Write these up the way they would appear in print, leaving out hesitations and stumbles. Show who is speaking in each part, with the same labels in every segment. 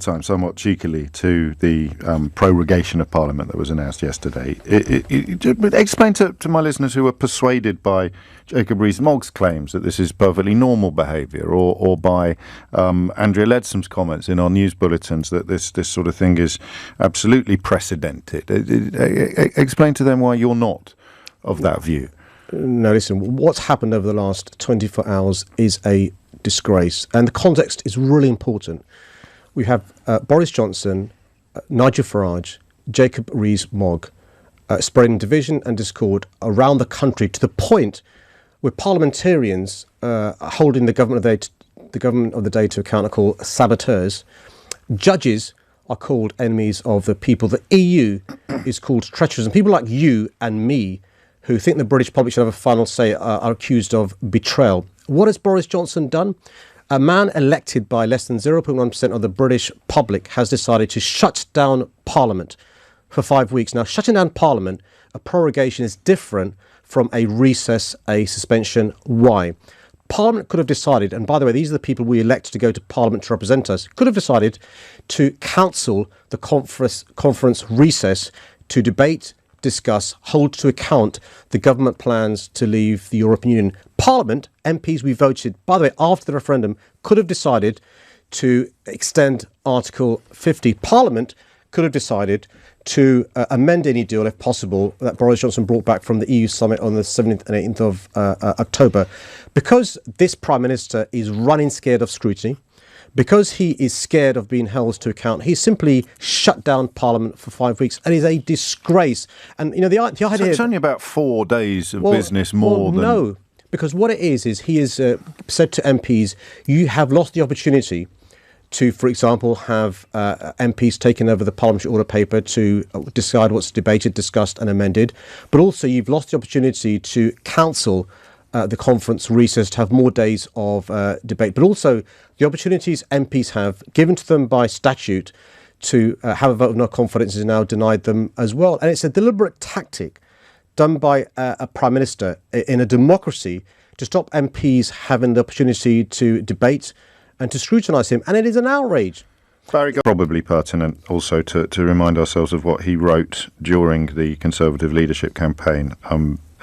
Speaker 1: time, somewhat cheekily, to the prorogation of Parliament that was announced yesterday. Explain to my listeners who are persuaded by Jacob Rees-Mogg's claims that this is perfectly normal behaviour, or by Andrea Leadsom's comments in our news bulletins that this sort of thing is absolutely precedented. Explain to them why you're not of that view.
Speaker 2: No, listen, what's happened over the last 24 hours is a disgrace, and the context is really important. We have Boris Johnson, Nigel Farage, Jacob Rees-Mogg spreading division and discord around the country to the point where parliamentarians holding the government of the day to account are called saboteurs. Judges are called enemies of the people. The EU is called treacherous, and people like you and me who think the British public should have a final say are accused of betrayal. What has Boris Johnson done? A man elected by less than 0.1% of the British public has decided to shut down Parliament for 5 weeks. Now, shutting down Parliament, a prorogation, is different from a recess, a suspension. Why? Parliament could have decided, and by the way, these are the people we elect to go to Parliament to represent us, could have decided to cancel the conference recess to debate, discuss, hold to account the government plans to leave the European Union. Parliament, MPs we voted, by the way, after the referendum, could have decided to extend Article 50. Parliament could have decided to amend any deal, if possible, that Boris Johnson brought back from the EU summit on the 17th and 18th of October. Because this Prime Minister is running scared of scrutiny, because he is scared of being held to account, he simply shut down Parliament for 5 weeks, and is a disgrace. And you know the idea. So
Speaker 1: it's only about 4 days of business more than.
Speaker 2: No, because what it is he has said to MPs, you have lost the opportunity to, for example, have MPs taking over the parliamentary order paper to decide what's debated, discussed, and amended. But also, you've lost the opportunity to cancel the conference recess, to have more days of debate, but also the opportunities MPs have given to them by statute to have a vote of no confidence is now denied them as well. And it's a deliberate tactic done by a Prime Minister in a democracy to stop MPs having the opportunity to debate and to scrutinise him. And it is an outrage.
Speaker 1: Probably pertinent also to remind ourselves of what he wrote during the Conservative leadership campaign,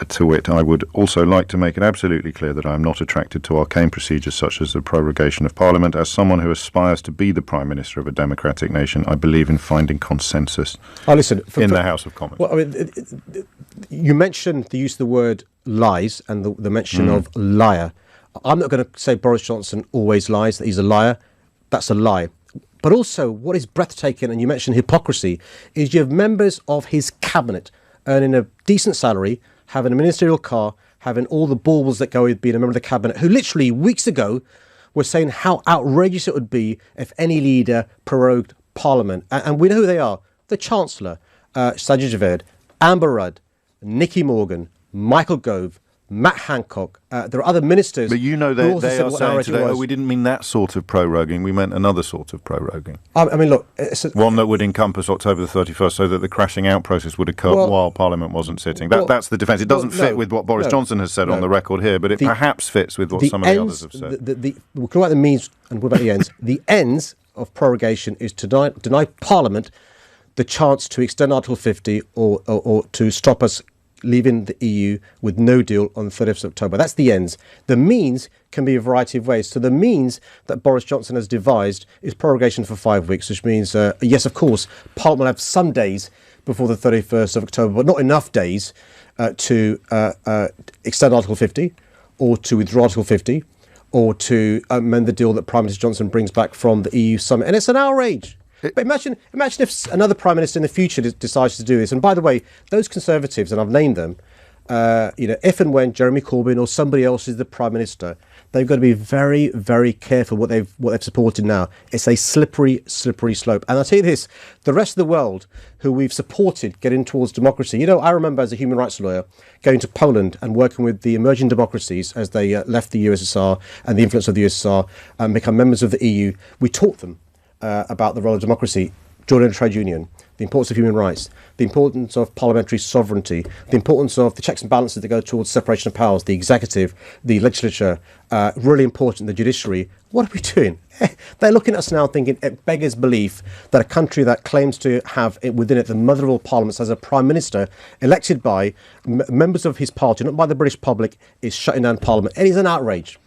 Speaker 1: to wit, I would also like to make it absolutely clear that I am not attracted to arcane procedures such as the prorogation of Parliament. As someone who aspires to be the Prime Minister of a democratic nation, I believe in finding consensus in the House of Commons.
Speaker 2: Well, I mean, you mentioned the use of the word lies and the mention of liar. I'm not going to say Boris Johnson always lies, that he's a liar. That's a lie. But also, what is breathtaking, and you mentioned hypocrisy, is you have members of his cabinet earning a decent salary, having a ministerial car, having all the baubles that go with being a member of the cabinet, who literally weeks ago were saying how outrageous it would be if any leader prorogued Parliament. And we know who they are. The Chancellor, Sajid Javid, Amber Rudd, Nicky Morgan, Michael Gove, Matt Hancock. There are other ministers.
Speaker 1: But you know they are saying today, we didn't mean that sort of proroguing, we meant another sort of proroguing.
Speaker 2: I mean, look.
Speaker 1: One that would encompass October the 31st so that the crashing out process would occur while Parliament wasn't sitting. That's the defence. It doesn't fit with what Boris Johnson has said on the record here, but it perhaps fits with what some of the others have said.
Speaker 2: We'll talk about the means and what about the ends. The ends of prorogation is to deny Parliament the chance to extend Article 50 or to stop us leaving the EU with no deal on the 30th of October. That's the ends. The means can be a variety of ways. So the means that Boris Johnson has devised is prorogation for 5 weeks, which means, yes, of course, Parliament will have some days before the 31st of October, but not enough days to extend Article 50 or to withdraw Article 50 or to amend the deal that Prime Minister Johnson brings back from the EU summit. And it's an outrage. But imagine if another Prime Minister in the future decides to do this. And by the way, those Conservatives, and I've named them, if and when Jeremy Corbyn or somebody else is the Prime Minister, they've got to be very, very careful what they've supported now. It's a slippery slope. And I'll tell you this, the rest of the world who we've supported getting towards democracy, you know, I remember as a human rights lawyer going to Poland and working with the emerging democracies as they left the USSR and the influence of the USSR and become members of the EU. We taught them about the role of democracy. joining a trade union, the importance of human rights, the importance of parliamentary sovereignty, the importance of the checks and balances that go towards separation of powers, the executive, the legislature, really important, the judiciary. What are we doing? They're looking at us now thinking it beggars belief that a country that claims to have within it the mother of all parliaments has a prime minister elected by members of his party, not by the British public, is shutting down parliament. It is an outrage.